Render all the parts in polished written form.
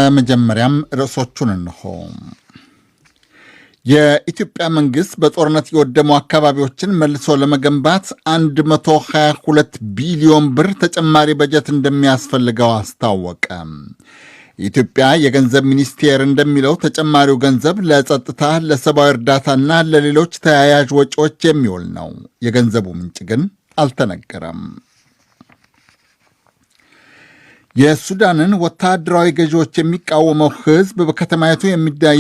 በመጀመሪያም ርዕሶቹን እንሆ። የኢትዮጵያ መንግሥት በጦርነት የወደሙ አካባቢዎችን መልሶ ለመገንባት 122 ቢሊዮን ብር ተጨማሪ በጀት እንደሚያስፈልገው አስታወቀ። የኢትዮጵያ የገንዘብ ሚኒስቴር እንደሚለው ተጨማሪው ገንዘብ ለጸጥታ፣ ለሰብአዊ እርዳታና ለሌሎች ተያያዥ ወጪዎች የሚውል ነው። የገንዘቡ ምንጭ ግን አልተነገረም። የሱዳንን ወታደራዊ ገዢዎች የሚቃወመው ሕዝብ በከተማይቱ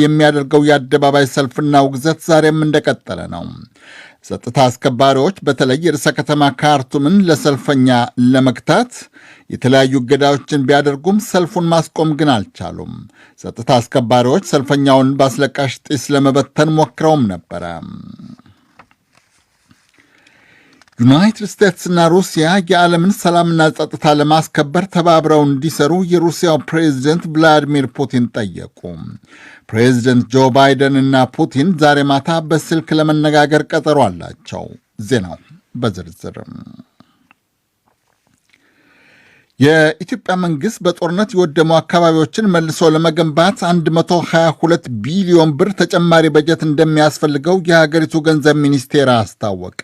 የሚያደርገው የአደባባይ ሰልፍና ውግዘት ዛሬም እንደቀጠለ ነው። ጸጥታ አስከባሪዎች በተለይ ርዕሰ ከተማ ካርቱምን ለሰልፈኛ ለመግታት የተለያዩ እገዳዎችን ቢያደርጉም ሰልፉን ማስቆም ግን አልቻሉም። ጸጥታ አስከባሪዎች ሰልፈኛውን በአስለቃሽ ጢስ ለመበተን ሞክረውም ነበረ። ዩናይትድ ስቴትስና ሩሲያ የዓለምን ሰላምና ጸጥታ ለማስከበር ተባብረው እንዲሰሩ የሩሲያው ፕሬዚደንት ቭላዲሚር ፑቲን ጠየቁ። ፕሬዚደንት ጆ ባይደን እና ፑቲን ዛሬ ማታ በስልክ ለመነጋገር ቀጠሮ አላቸው። ዜናው በዝርዝር። የኢትዮጵያ መንግሥት በጦርነት የወደሙ አካባቢዎችን መልሶ ለመገንባት 122 ቢሊዮን ብር ተጨማሪ በጀት እንደሚያስፈልገው የሀገሪቱ ገንዘብ ሚኒስቴር አስታወቀ።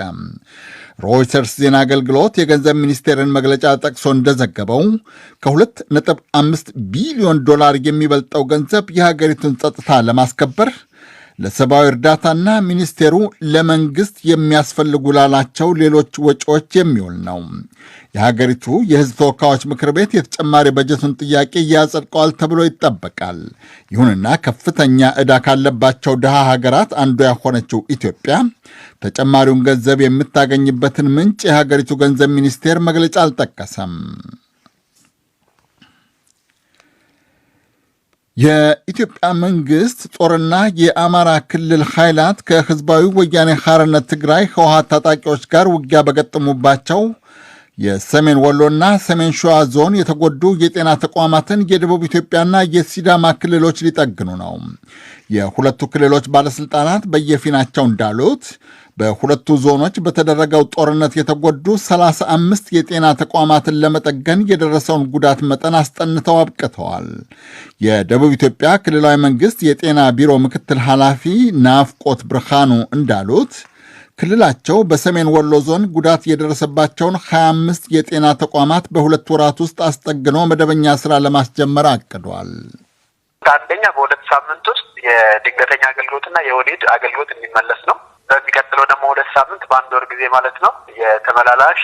ሮይተርስ ዜና አገልግሎት የገንዘብ ሚኒስቴርን መግለጫ ጠቅሶ እንደዘገበው ከ2.5 ቢሊዮን ዶላር የሚበልጠው ገንዘብ የሀገሪቱን ጸጥታ ለማስከበር ለሰብአዊ እርዳታና ሚኒስቴሩ ለመንግሥት የሚያስፈልጉ ላላቸው ሌሎች ወጪዎች የሚውል ነው። የሀገሪቱ የሕዝብ ተወካዮች ምክር ቤት የተጨማሪ በጀቱን ጥያቄ ያጸድቀዋል ተብሎ ይጠበቃል። ይሁንና ከፍተኛ ዕዳ ካለባቸው ድሃ ሀገራት አንዷ የሆነችው ኢትዮጵያ ተጨማሪውን ገንዘብ የምታገኝበትን ምንጭ የሀገሪቱ ገንዘብ ሚኒስቴር መግለጫ አልጠቀሰም። የኢትዮጵያ መንግሥት ጦርና የአማራ ክልል ኃይላት ከሕዝባዊ ወያኔ ሓርነት ትግራይ ህወሓት ታጣቂዎች ጋር ውጊያ በገጠሙባቸው የሰሜን ወሎና ሰሜን ሸዋ ዞን የተጎዱ የጤና ተቋማትን የደቡብ ኢትዮጵያና የሲዳማ ክልሎች ሊጠግኑ ነው። የሁለቱ ክልሎች ባለሥልጣናት በየፊናቸው እንዳሉት በሁለቱ ዞኖች በተደረገው ጦርነት የተጎዱ 35 የጤና ተቋማትን ለመጠገን የደረሰውን ጉዳት መጠን አስጠንተው አብቅተዋል። የደቡብ ኢትዮጵያ ክልላዊ መንግሥት የጤና ቢሮ ምክትል ኃላፊ ናፍቆት ብርሃኑ እንዳሉት ክልላቸው በሰሜን ወሎ ዞን ጉዳት የደረሰባቸውን 25 የጤና ተቋማት በሁለት ወራት ውስጥ አስጠግኖ መደበኛ ሥራ ለማስጀመር አቅዷል። አንደኛ በሁለት ሳምንት ውስጥ የድንገተኛ አገልግሎትና የወሊድ አገልግሎት እንዲመለስ ነው። በሚቀጥለው ደግሞ 2 ሳምንት በአንድ ወር ጊዜ ማለት ነው የተመላላሽ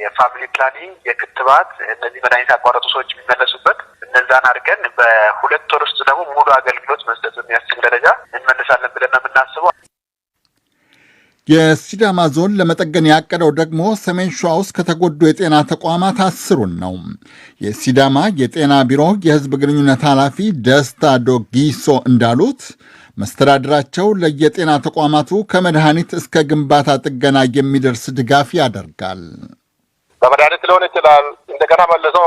የፋሚሊ ፕላኒንግ፣ የክትባት እነዚህ መድኃኒት ያቋረጡ ሰዎች የሚመለሱበት እነዛን አድርገን በ2 ወር ውስጥ ደግሞ ሙሉ አገልግሎት መስጠት የሚያስችል ደረጃ እንመልሳለን ብለን ነው የምናስበው። የሲዳማ ዞን ለመጠገን ያቀደው ደግሞ ሰሜን ሸዋ ውስጥ ከተጎዱ የጤና ተቋማት 10ን ነው። የሲዳማ የጤና ቢሮ የሕዝብ ግንኙነት ኃላፊ ደስታ ዶጊሶ እንዳሉት መስተዳድራቸው ለየጤና ተቋማቱ ከመድኃኒት እስከ ግንባታ ጥገና የሚደርስ ድጋፍ ያደርጋል። በመድኃኒት ሊሆን ይችላል፣ እንደገና መልሶ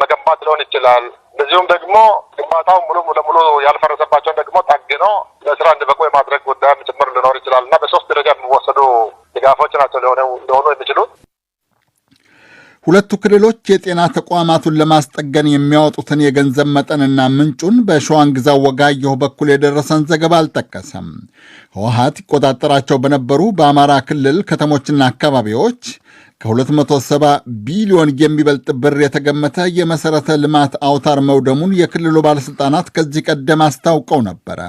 መገንባት ሊሆን ይችላል። እንደዚሁም ደግሞ ግንባታው ሙሉ ለሙሉ ያልፈረሰባቸውን ደግሞ ጠግኖ ለስራ እንዲበቁ የማድረግ ጉዳይም ጭምር ሊኖር ይችላል እና በ3 ደረጃ የሚወሰዱ ድጋፎች ናቸው ሊሆኑ የሚችሉት። ሁለቱ ክልሎች የጤና ተቋማቱን ለማስጠገን የሚያወጡትን የገንዘብ መጠንና ምንጩን በሸዋንግዛው ወጋየሁ በኩል የደረሰን ዘገባ አልጠቀሰም። ህወሓት ይቆጣጠራቸው በነበሩ በአማራ ክልል ከተሞችና አካባቢዎች ከ270 ቢሊዮን የሚበልጥ ብር የተገመተ የመሠረተ ልማት አውታር መውደሙን የክልሉ ባለሥልጣናት ከዚህ ቀደም አስታውቀው ነበረ።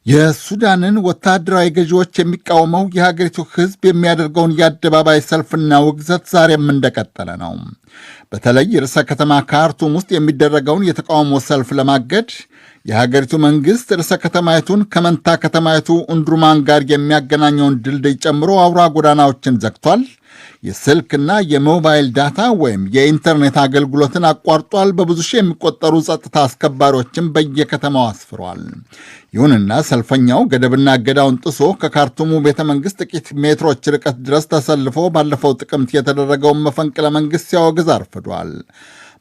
የሱዳንን ወታደራዊ ገዢዎች የሚቃወመው የሀገሪቱ ሕዝብ የሚያደርገውን የአደባባይ ሰልፍና ውግዘት ዛሬም እንደቀጠለ ነው። በተለይ ርዕሰ ከተማ ካርቱም ውስጥ የሚደረገውን የተቃውሞ ሰልፍ ለማገድ የሀገሪቱ መንግሥት ርዕሰ ከተማይቱን ከመንታ ከተማይቱ እንዱርማን ጋር የሚያገናኘውን ድልድይ ጨምሮ አውራ ጎዳናዎችን ዘግቷል። የስልክና የሞባይል ዳታ ወይም የኢንተርኔት አገልግሎትን አቋርጧል። በብዙ ሺህ የሚቆጠሩ ጸጥታ አስከባሪዎችን በየከተማው አስፍሯል። ይሁንና ሰልፈኛው ገደብና እገዳውን ጥሶ ከካርቱሙ ቤተ መንግሥት ጥቂት ሜትሮች ርቀት ድረስ ተሰልፎ ባለፈው ጥቅምት የተደረገውን መፈንቅለ መንግሥት ሲያወግዝ አርፍዷል።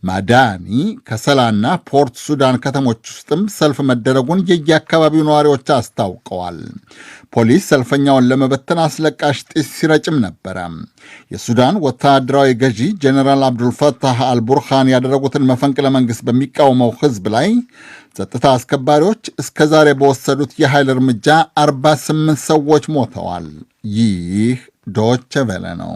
ማዳኒ፣ ከሰላና ፖርት ሱዳን ከተሞች ውስጥም ሰልፍ መደረጉን የየአካባቢው ነዋሪዎች አስታውቀዋል። ፖሊስ ሰልፈኛውን ለመበተን አስለቃሽ ጢስ ሲረጭም ነበረ። የሱዳን ወታደራዊ ገዢ ጀኔራል አብዱልፈታህ አልቡርሃን ያደረጉትን መፈንቅለ መንግሥት በሚቃወመው ሕዝብ ላይ ጸጥታ አስከባሪዎች እስከዛሬ በወሰዱት የኃይል እርምጃ 48 ሰዎች ሞተዋል። ይህ ዶቼ ቬለ ነው።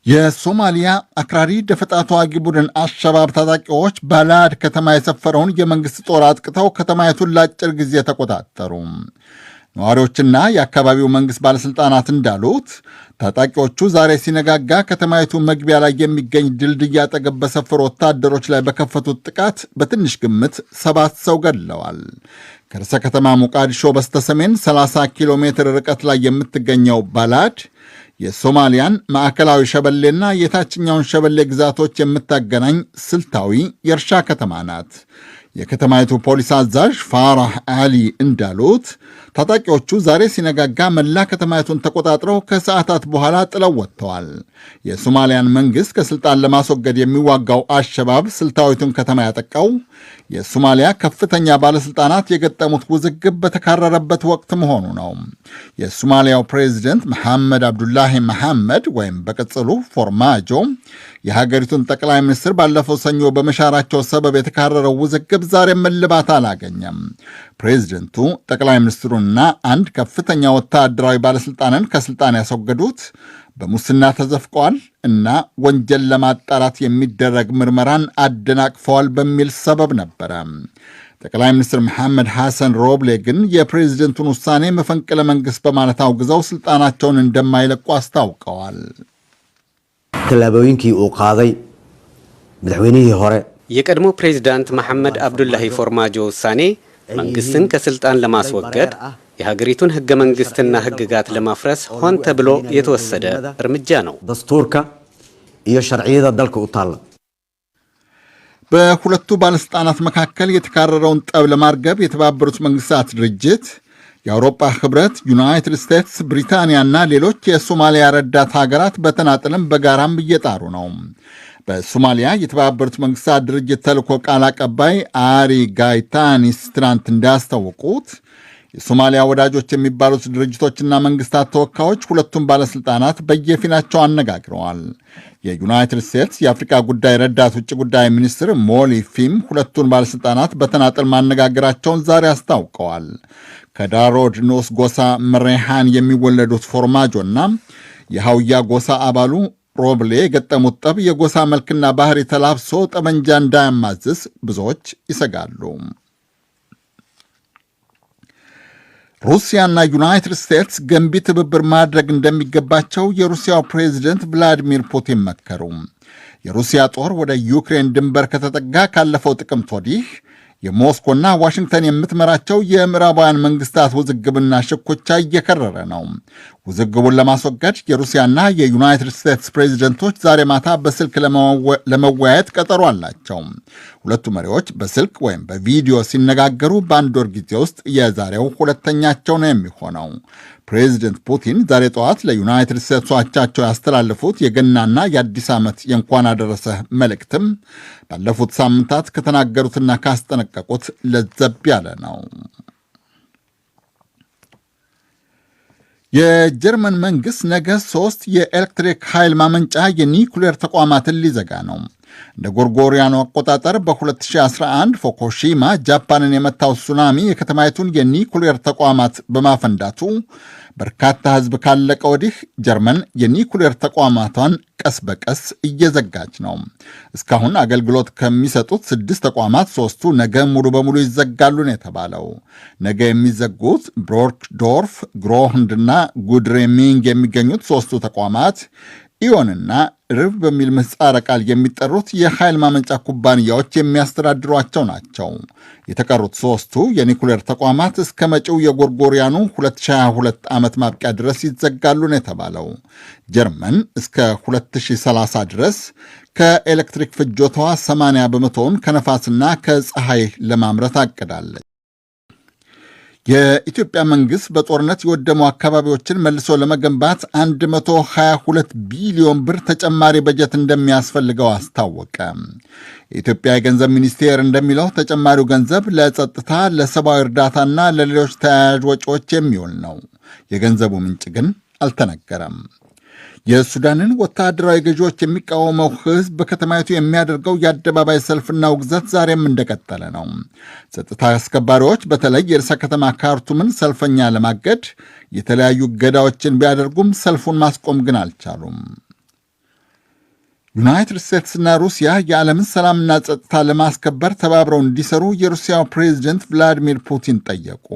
የሶማሊያ አክራሪ ደፈጣ ተዋጊ ቡድን አሸባብ ታጣቂዎች ባላድ ከተማ የሰፈረውን የመንግሥት ጦር አጥቅተው ከተማይቱን ለአጭር ጊዜ ተቆጣጠሩ። ነዋሪዎችና የአካባቢው መንግሥት ባለሥልጣናት እንዳሉት ታጣቂዎቹ ዛሬ ሲነጋጋ ከተማይቱ መግቢያ ላይ የሚገኝ ድልድይ አጠገብ በሰፈሩ ወታደሮች ላይ በከፈቱት ጥቃት በትንሽ ግምት 7 ሰው ገድለዋል። ከርዕሰ ከተማ ሞቃዲሾ በስተሰሜን 30 ኪሎ ሜትር ርቀት ላይ የምትገኘው ባላድ የሶማሊያን ማዕከላዊ ሸበሌና የታችኛውን ሸበሌ ግዛቶች የምታገናኝ ስልታዊ የእርሻ ከተማ ናት። የከተማይቱ ፖሊስ አዛዥ ፋራህ አሊ እንዳሉት ታጣቂዎቹ ዛሬ ሲነጋጋ መላ ከተማይቱን ተቆጣጥረው ከሰዓታት በኋላ ጥለው ወጥተዋል። የሶማሊያን መንግሥት ከሥልጣን ለማስወገድ የሚዋጋው አሸባብ ስልታዊቱን ከተማ ያጠቃው የሶማሊያ ከፍተኛ ባለሥልጣናት የገጠሙት ውዝግብ በተካረረበት ወቅት መሆኑ ነው። የሶማሊያው ፕሬዚደንት መሐመድ አብዱላሂ መሐመድ ወይም በቅጽሉ ፎርማጆ የሀገሪቱን ጠቅላይ ሚኒስትር ባለፈው ሰኞ በመሻራቸው ሰበብ የተካረረው ውዝግብ ዛሬም እልባት አላገኘም። ፕሬዚደንቱ ጠቅላይ ሚኒስትሩንና አንድ ከፍተኛ ወታደራዊ ባለሥልጣንን ከሥልጣን ያስወገዱት በሙስና ተዘፍቀዋል እና ወንጀል ለማጣራት የሚደረግ ምርመራን አደናቅፈዋል በሚል ሰበብ ነበረ። ጠቅላይ ሚኒስትር መሐመድ ሐሰን ሮብሌ ግን የፕሬዚደንቱን ውሳኔ መፈንቅለ መንግሥት በማለት አውግዘው ሥልጣናቸውን እንደማይለቁ አስታውቀዋል። tallaabooyinkii uu qaaday madaxweynihii hore የቀድሞ ፕሬዝዳንት መሐመድ አብዱላሂ ፎርማጆ ውሳኔ መንግስትን ከስልጣን ለማስወገድ የሀገሪቱን ህገ መንግስትና ህግጋት ለማፍረስ ሆን ተብሎ የተወሰደ እርምጃ ነው። dastuurka iyo sharciyada dalka u taala በሁለቱ ባለስልጣናት መካከል የተካረረውን ጠብ ለማርገብ የተባበሩት መንግስታት ድርጅት፣ የአውሮፓ ህብረት፣ ዩናይትድ ስቴትስ፣ ብሪታንያና ሌሎች የሶማሊያ ረዳት ሀገራት በተናጥልም በጋራም እየጣሩ ነው። በሶማሊያ የተባበሩት መንግስታት ድርጅት ተልዕኮ ቃል አቀባይ አሪ ጋይታኒስ ትናንት እንዳስታወቁት የሶማሊያ ወዳጆች የሚባሉት ድርጅቶችና መንግስታት ተወካዮች ሁለቱም ባለሥልጣናት በየፊናቸው አነጋግረዋል። የዩናይትድ ስቴትስ የአፍሪካ ጉዳይ ረዳት ውጭ ጉዳይ ሚኒስትር ሞሊፊም ሁለቱን ባለሥልጣናት በተናጠል ማነጋገራቸውን ዛሬ አስታውቀዋል። ከዳሮድ ንዑስ ጎሳ መሬሃን የሚወለዱት ፎርማጆና የሐውያ ጎሳ አባሉ ሮብሌ የገጠሙት ጠብ የጎሳ መልክና ባህሪ ተላብሶ ጠመንጃ እንዳያማዝስ ብዙዎች ይሰጋሉ። ሩሲያና ዩናይትድ ስቴትስ ገንቢ ትብብር ማድረግ እንደሚገባቸው የሩሲያው ፕሬዚደንት ቭላዲሚር ፑቲን መከሩ። የሩሲያ ጦር ወደ ዩክሬን ድንበር ከተጠጋ ካለፈው ጥቅምት ወዲህ የሞስኮና ዋሽንግተን የምትመራቸው የምዕራባውያን መንግስታት ውዝግብና ሽኩቻ እየከረረ ነው። ውዝግቡን ለማስወገድ የሩሲያና የዩናይትድ ስቴትስ ፕሬዚደንቶች ዛሬ ማታ በስልክ ለመወያየት ቀጠሮ አላቸው። ሁለቱ መሪዎች በስልክ ወይም በቪዲዮ ሲነጋገሩ በአንድ ወር ጊዜ ውስጥ የዛሬው ሁለተኛቸው ነው የሚሆነው። ፕሬዚደንት ፑቲን ዛሬ ጠዋት ለዩናይትድ ስቴትስ አቻቸው ያስተላለፉት የገናና የአዲስ ዓመት የእንኳን አደረሰ መልእክትም ባለፉት ሳምንታት ከተናገሩትና ካስጠነቀቁት ለዘብ ያለ ነው። የጀርመን መንግሥት ነገ 3 የኤሌክትሪክ ኃይል ማመንጫ የኒኩሌር ተቋማትን ሊዘጋ ነው። እንደ ጎርጎሪያኑ አቆጣጠር በ2011 ፉኩሺማ ጃፓንን የመታው ሱናሚ የከተማይቱን የኒኩሌር ተቋማት በማፈንዳቱ በርካታ ሕዝብ ካለቀ ወዲህ ጀርመን የኒኩሌር ተቋማቷን ቀስ በቀስ እየዘጋች ነው። እስካሁን አገልግሎት ከሚሰጡት 6 ተቋማት 3ቱ ነገ ሙሉ በሙሉ ይዘጋሉ ነው የተባለው። ነገ የሚዘጉት ብሮክዶርፍ፣ ግሮህንድና ጉድሬሚንግ የሚገኙት 3ቱ ተቋማት ኢዮንና ርብ በሚል ምህጻረ ቃል የሚጠሩት የኃይል ማመንጫ ኩባንያዎች የሚያስተዳድሯቸው ናቸው። የተቀሩት 3ቱ የኒኩሌር ተቋማት እስከ መጪው የጎርጎሪያኑ 2022 ዓመት ማብቂያ ድረስ ይዘጋሉ ነው የተባለው። ጀርመን እስከ 2030 ድረስ ከኤሌክትሪክ ፍጆታዋ 80 በመቶውን ከነፋስና ከፀሐይ ለማምረት አቅዳለች። የኢትዮጵያ መንግሥት በጦርነት የወደሙ አካባቢዎችን መልሶ ለመገንባት 122 ቢሊዮን ብር ተጨማሪ በጀት እንደሚያስፈልገው አስታወቀ። የኢትዮጵያ የገንዘብ ሚኒስቴር እንደሚለው ተጨማሪው ገንዘብ ለጸጥታ፣ ለሰብአዊ እርዳታና ለሌሎች ተያያዥ ወጪዎች የሚውል ነው። የገንዘቡ ምንጭ ግን አልተነገረም። የሱዳንን ወታደራዊ ገዢዎች የሚቃወመው ሕዝብ በከተማይቱ የሚያደርገው የአደባባይ ሰልፍና ውግዘት ዛሬም እንደቀጠለ ነው። ጸጥታ አስከባሪዎች በተለይ የርዕሰ ከተማ ካርቱምን ሰልፈኛ ለማገድ የተለያዩ እገዳዎችን ቢያደርጉም ሰልፉን ማስቆም ግን አልቻሉም። ዩናይትድ ስቴትስና ሩሲያ የዓለምን ሰላምና ጸጥታ ለማስከበር ተባብረው እንዲሰሩ የሩሲያው ፕሬዚደንት ቭላዲሚር ፑቲን ጠየቁ።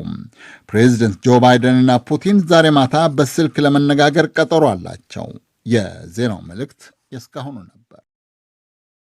ፕሬዚደንት ጆ ባይደንና ፑቲን ዛሬ ማታ በስልክ ለመነጋገር ቀጠሮ አላቸው። የዜናው መልእክት የእስካሁኑ ነበር።